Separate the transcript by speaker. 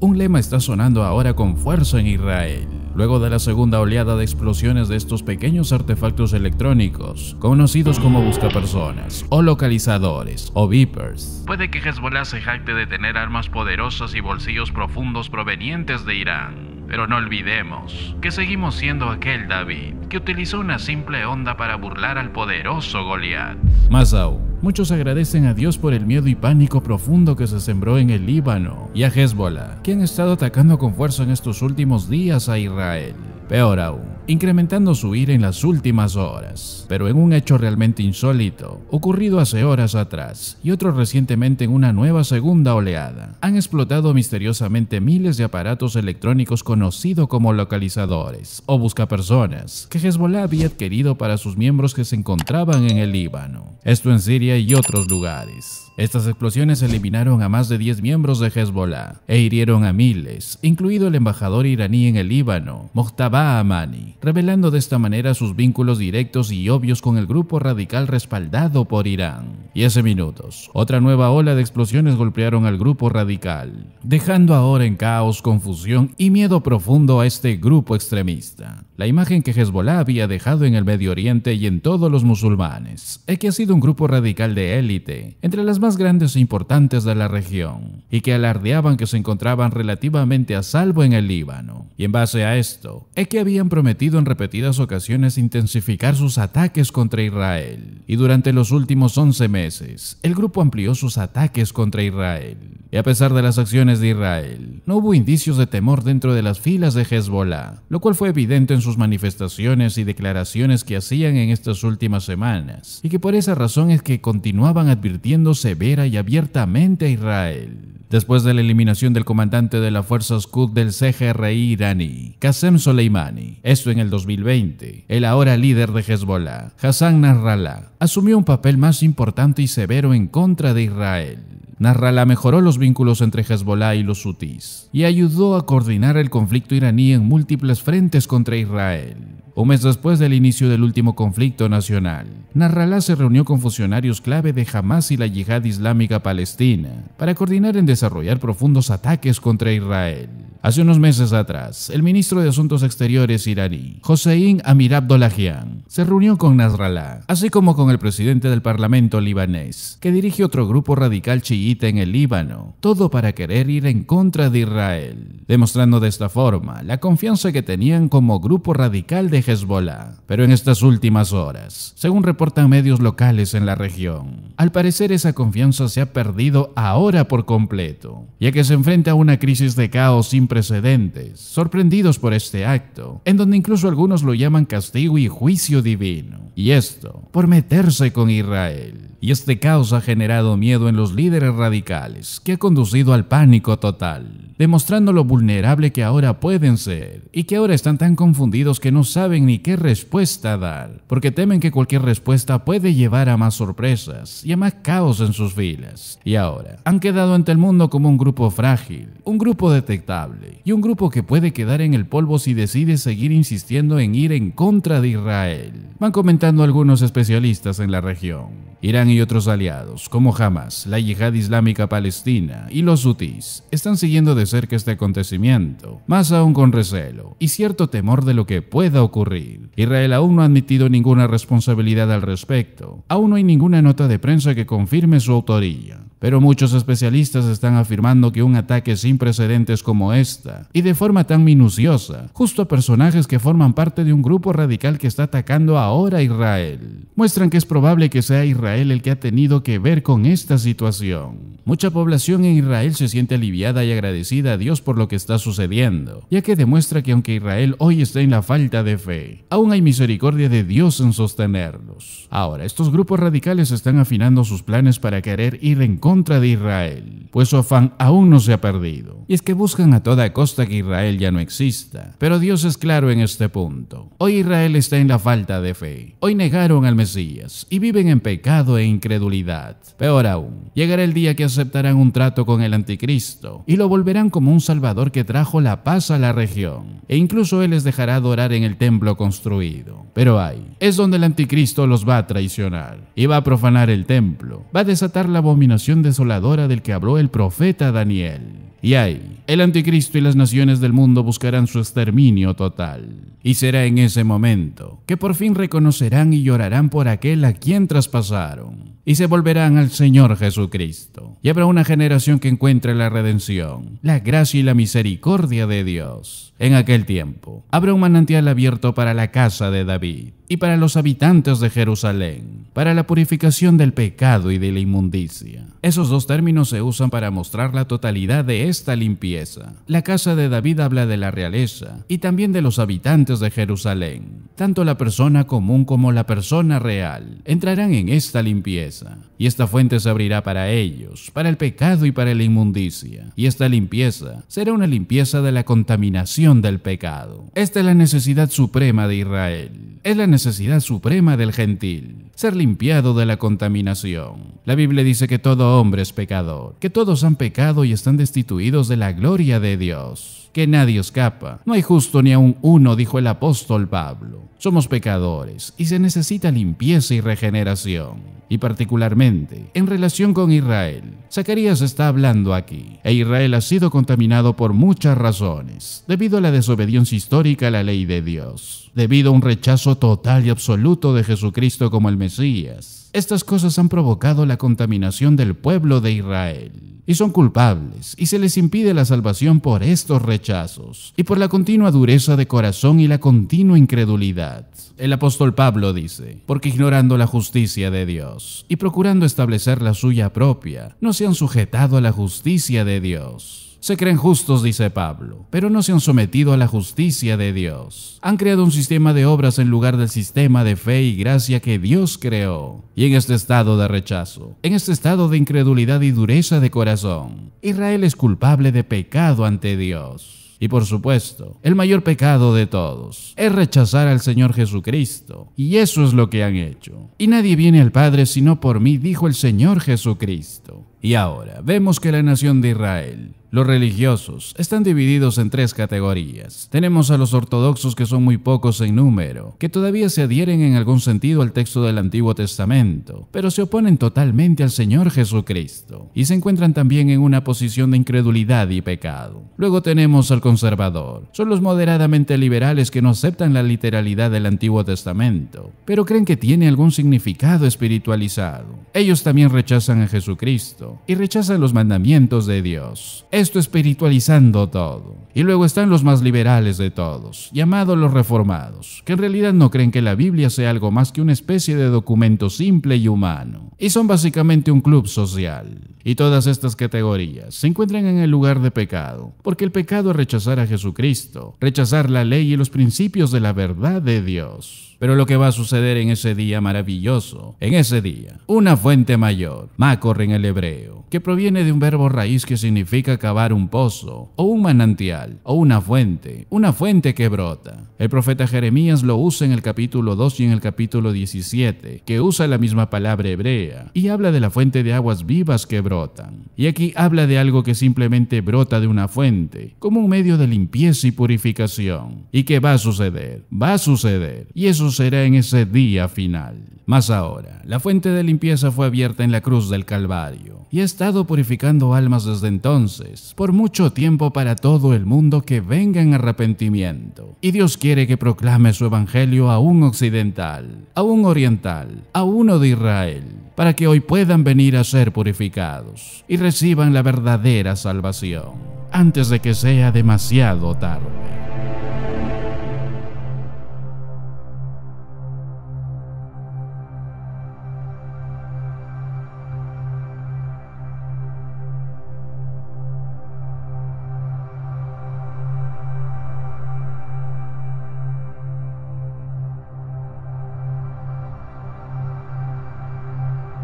Speaker 1: Un lema está sonando ahora con fuerza en Israel, luego de la segunda oleada de explosiones de estos pequeños artefactos electrónicos, conocidos como buscapersonas, o localizadores, o beepers. Puede que Hezbollah se jacte de tener armas poderosas y bolsillos profundos provenientes de Irán, pero no olvidemos que seguimos siendo aquel David que utilizó una simple onda para burlar al poderoso Goliat. Más aún, muchos agradecen a Dios por el miedo y pánico profundo que se sembró en el Líbano, y a Hezbollah, que han estado atacando con fuerza en estos últimos días a Israel. Peor aún, incrementando su ira en las últimas horas, pero en un hecho realmente insólito, ocurrido hace horas atrás, y otro recientemente en una nueva segunda oleada, han explotado misteriosamente miles de aparatos electrónicos conocidos como localizadores, o buscapersonas, que Hezbollah había adquirido para sus miembros que se encontraban en el Líbano, esto en Siria y otros lugares. Estas explosiones eliminaron a más de 10 miembros de Hezbollah e hirieron a miles, incluido el embajador iraní en el Líbano, Mojtaba Amani, revelando de esta manera sus vínculos directos y obvios con el grupo radical respaldado por Irán. Y hace minutos, otra nueva ola de explosiones golpearon al grupo radical, dejando ahora en caos, confusión y miedo profundo a este grupo extremista. La imagen que Hezbollah había dejado en el Medio Oriente y en todos los musulmanes es que ha sido un grupo radical de élite, entre las más grandes e importantes de la región, y que alardeaban que se encontraban relativamente a salvo en el Líbano. Y en base a esto, es que habían prometido en repetidas ocasiones intensificar sus ataques contra Israel. Y durante los últimos 11 meses, el grupo amplió sus ataques contra Israel. Y a pesar de las acciones de Israel, no hubo indicios de temor dentro de las filas de Hezbollah, lo cual fue evidente en sus manifestaciones y declaraciones que hacían en estas últimas semanas, y que por esa razón es que continuaban advirtiendo severa y abiertamente a Israel. Después de la eliminación del comandante de las fuerzas Quds del CGRI iraní, Qasem Soleimani, esto en el 2020, el ahora líder de Hezbollah, Hassan Nasrallah, asumió un papel más importante y severo en contra de Israel. Nasrallah mejoró los vínculos entre Hezbollah y los hutíes y ayudó a coordinar el conflicto iraní en múltiples frentes contra Israel. Un mes después del inicio del último conflicto nacional, Nasrallah se reunió con funcionarios clave de Hamas y la Yihad Islámica Palestina para coordinar en desarrollar profundos ataques contra Israel. Hace unos meses atrás, el ministro de Asuntos Exteriores iraní, Hossein Amir-Abdollahian, se reunió con Nasrallah, así como con el presidente del parlamento libanés, que dirige otro grupo radical chiita en el Líbano, todo para querer ir en contra de Israel, demostrando de esta forma la confianza que tenían como grupo radical de Hezbollah. Pero en estas últimas horas, según reportan medios locales en la región, al parecer esa confianza se ha perdido ahora por completo, ya que se enfrenta a una crisis de caos sin precedentes, sorprendidos por este acto, en donde incluso algunos lo llaman castigo y juicio divino, y esto por meterse con Israel. Y este caos ha generado miedo en los líderes radicales, que ha conducido al pánico total, demostrando lo vulnerable que ahora pueden ser, y que ahora están tan confundidos que no saben ni qué respuesta dar, porque temen que cualquier respuesta puede llevar a más sorpresas y a más caos en sus filas. Y ahora han quedado ante el mundo como un grupo frágil, un grupo detectable, y un grupo que puede quedar en el polvo si decide seguir insistiendo en ir en contra de Israel, van comentando algunos especialistas en la región. Irán y otros aliados, como Hamas, la Yihad Islámica Palestina y los hutíes, están siguiendo de cerca este acontecimiento, más aún con recelo y cierto temor de lo que pueda ocurrir. Israel aún no ha admitido ninguna responsabilidad al respecto, aún no hay ninguna nota de prensa que confirme su autoría. Pero muchos especialistas están afirmando que un ataque sin precedentes como esta, y de forma tan minuciosa, justo a personajes que forman parte de un grupo radical que está atacando ahora a Israel, muestran que es probable que sea Israel el que ha tenido que ver con esta situación. Mucha población en Israel se siente aliviada y agradecida a Dios por lo que está sucediendo, ya que demuestra que aunque Israel hoy está en la falta de fe, aún hay misericordia de Dios en sostenerlos. Ahora, estos grupos radicales están afinando sus planes para querer ir en contra de Israel, pues su afán aún no se ha perdido, y es que buscan a toda costa que Israel ya no exista. Pero Dios es claro en este punto. Hoy Israel está en la falta de fe, hoy negaron al Mesías y viven en pecado e incredulidad. Peor aún, llegará el día que aceptarán un trato con el anticristo y lo volverán como un salvador que trajo la paz a la región, e incluso él les dejará adorar en el templo construido. Pero ahí es donde el anticristo los va a traicionar y va a profanar el templo, va a desatar la abominación desoladora del que habló el profeta Daniel. Y ahí, el anticristo y las naciones del mundo buscarán su exterminio total. Y será en ese momento que por fin reconocerán y llorarán por aquel a quien traspasaron. Y se volverán al Señor Jesucristo. Y habrá una generación que encuentre la redención, la gracia y la misericordia de Dios. En aquel tiempo, habrá un manantial abierto para la casa de David y para los habitantes de Jerusalén, para la purificación del pecado y de la inmundicia. Esos dos términos se usan para mostrar la totalidad de esta limpieza. La casa de David habla de la realeza y también de los habitantes de Jerusalén. Tanto la persona común como la persona real entrarán en esta limpieza. Y esta fuente se abrirá para ellos, para el pecado y para la inmundicia. Y esta limpieza será una limpieza de la contaminación del pecado. Esta es la necesidad suprema de Israel. Es la necesidad suprema del gentil, ser limpiado de la contaminación. La Biblia dice que todo hombre es pecador, que todos han pecado y están destituidos de la gloria de Dios, que nadie escapa. No hay justo ni aun uno, dijo el apóstol Pablo. Somos pecadores y se necesita limpieza y regeneración. Y particularmente en relación con Israel. Zacarías está hablando aquí, e Israel ha sido contaminado por muchas razones, debido a la desobediencia histórica a la ley de Dios, debido a un rechazo total y absoluto de Jesucristo como el Mesías. Estas cosas han provocado la contaminación del pueblo de Israel, y son culpables, y se les impide la salvación por estos rechazos, y por la continua dureza de corazón y la continua incredulidad. El apóstol Pablo dice, porque ignorando la justicia de Dios y procurando establecer la suya propia, no se han sujetado a la justicia de Dios. Se creen justos, dice Pablo, pero no se han sometido a la justicia de Dios. Han creado un sistema de obras en lugar del sistema de fe y gracia que Dios creó. Y en este estado de rechazo, en este estado de incredulidad y dureza de corazón, Israel es culpable de pecado ante Dios. Y por supuesto, el mayor pecado de todos es rechazar al Señor Jesucristo. Y eso es lo que han hecho. Y nadie viene al Padre sino por mí, dijo el Señor Jesucristo. Y ahora vemos que la nación de Israel, los religiosos, están divididos en tres categorías. Tenemos a los ortodoxos, que son muy pocos en número, que todavía se adhieren en algún sentido al texto del Antiguo Testamento, pero se oponen totalmente al Señor Jesucristo, y se encuentran también en una posición de incredulidad y pecado. Luego tenemos al conservador. Son los moderadamente liberales que no aceptan la literalidad del Antiguo Testamento, pero creen que tiene algún significado espiritualizado. Ellos también rechazan a Jesucristo y rechazan los mandamientos de Dios. Esto espiritualizando todo. Y luego están los más liberales de todos, llamados los reformados, que en realidad no creen que la Biblia sea algo más que una especie de documento simple y humano, y son básicamente un club social. Y todas estas categorías se encuentran en el lugar de pecado, porque el pecado es rechazar a Jesucristo, rechazar la ley y los principios de la verdad de Dios. Pero lo que va a suceder en ese día maravilloso, en ese día, una fuente mayor, makor en el hebreo, que proviene de un verbo raíz que significa cavar un pozo, o un manantial, o una fuente que brota. El profeta Jeremías lo usa en el capítulo 2 y en el capítulo 17, que usa la misma palabra hebrea, y habla de la fuente de aguas vivas que brotan. Y aquí habla de algo que simplemente brota de una fuente, como un medio de limpieza y purificación. ¿Y qué va a suceder? Va a suceder, y eso será en ese día final. Mas ahora, la fuente de limpieza fue abierta en la cruz del Calvario y ha estado purificando almas desde entonces, por mucho tiempo, para todo el mundo que venga en arrepentimiento. Y Dios quiere que proclame su evangelio a un occidental, a un oriental, a uno de Israel, para que hoy puedan venir a ser purificados y reciban la verdadera salvación, antes de que sea demasiado tarde.